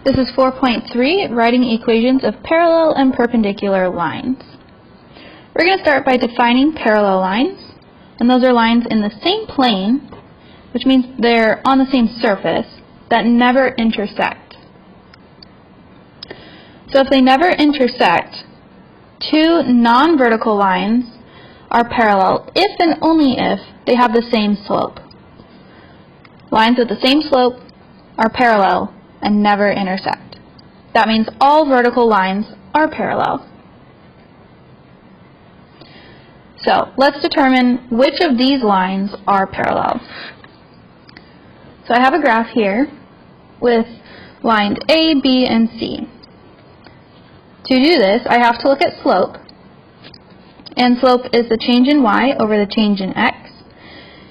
This is 4.3, writing equations of parallel and perpendicular lines. We're going to start by defining parallel lines, and those are lines in the same plane, which means they're on the same surface, that never intersect. So if they never intersect, two non-vertical lines are parallel if and only if they have the same slope. Lines with the same slope are parallel and never intersect. That means all vertical lines are parallel. So let's determine which of these lines are parallel. So I have a graph here with lines A, B, and C. To do this, I have to look at slope, and slope is the change in y over the change in x,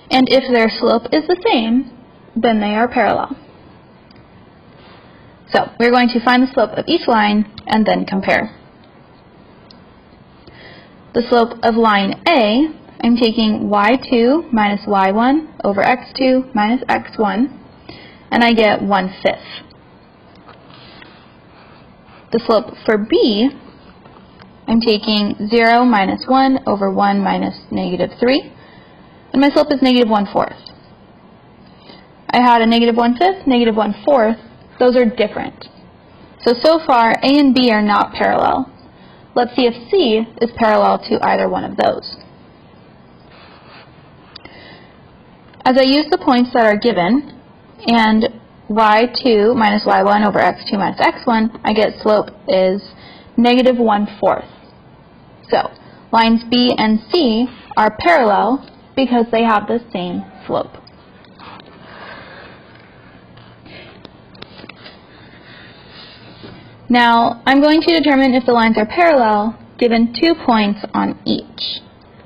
and if their slope is the same, then they are parallel. So we're going to find the slope of each line and then compare. The slope of line A, I'm taking y2 minus y1 over x2 minus x1, and I get 1/5. The slope for B, I'm taking 0 minus 1 over 1 minus negative 3, and my slope is negative 1/4. I had a negative 1/5, negative 1/4. Those are different. So far, A and B are not parallel. Let's see if C is parallel to either one of those. As I use the points that are given, and y2 minus y1 over x2 minus x1, I get slope is negative 1/4. So, lines B and C are parallel because they have the same slope. Now, I'm going to determine if the lines are parallel given 2 points on each.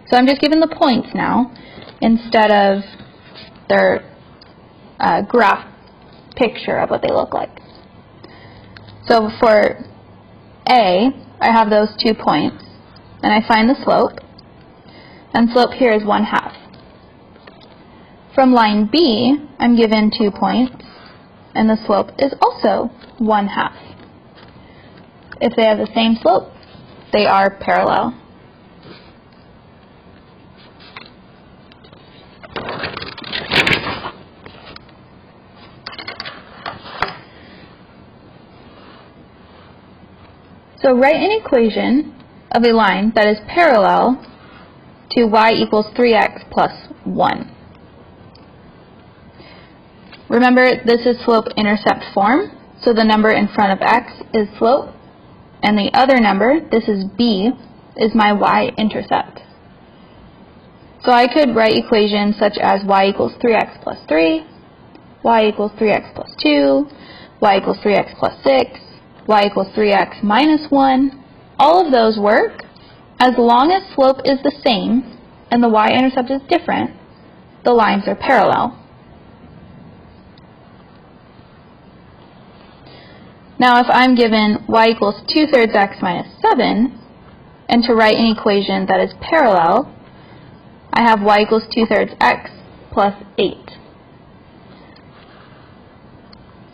So I'm just given the points now instead of their graph picture of what they look like. So for A, I have those 2 points, and I find the slope, and slope here is 1/2. From line B, I'm given 2 points, and the slope is also 1/2. If they have the same slope, they are parallel. So write an equation of a line that is parallel to y equals 3x plus 1. Remember, this is slope-intercept form, so the number in front of x is slope, and the other number, this is b, is my y-intercept. So I could write equations such as y equals 3x plus 3, y equals 3x plus 2, y equals 3x plus 6, y equals 3x minus 1. All of those work as long as slope is the same and the y-intercept is different. The lines are parallel. Now if I'm given y equals 2/3 x minus 7, and to write an equation that is parallel, I have y equals 2/3 x plus 8.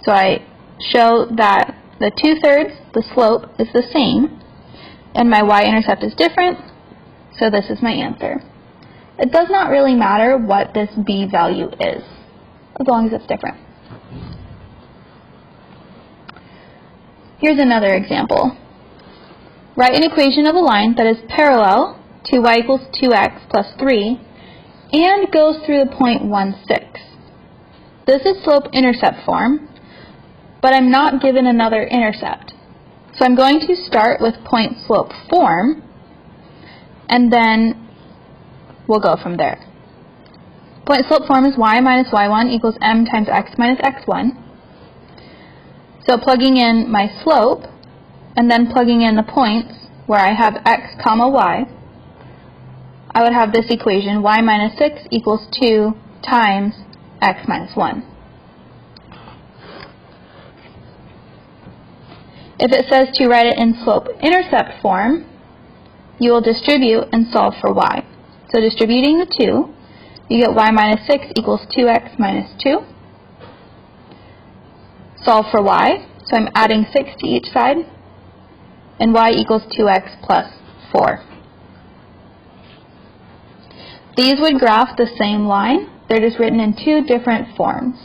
So I show that the 2/3, the slope, is the same, and my y-intercept is different, so this is my answer. It does not really matter what this b value is, as long as it's different. Here's another example. Write an equation of a line that is parallel to y equals 2x plus 3 and goes through the point 1, 6. This is slope-intercept form, but I'm not given another intercept. So I'm going to start with point-slope form, and then we'll go from there. Point-slope form is y minus y1 equals m times x minus x1. So plugging in my slope, and then plugging in the points where I have x comma y, I would have this equation, y minus 6 equals 2 times x minus 1. If it says to write it in slope-intercept form, you will distribute and solve for y. So distributing the 2, you get y minus 6 equals 2x minus 2. Solve for y. So I'm adding 6 to each side, and y equals 2x plus 4. These would graph the same line. They're just written in two different forms.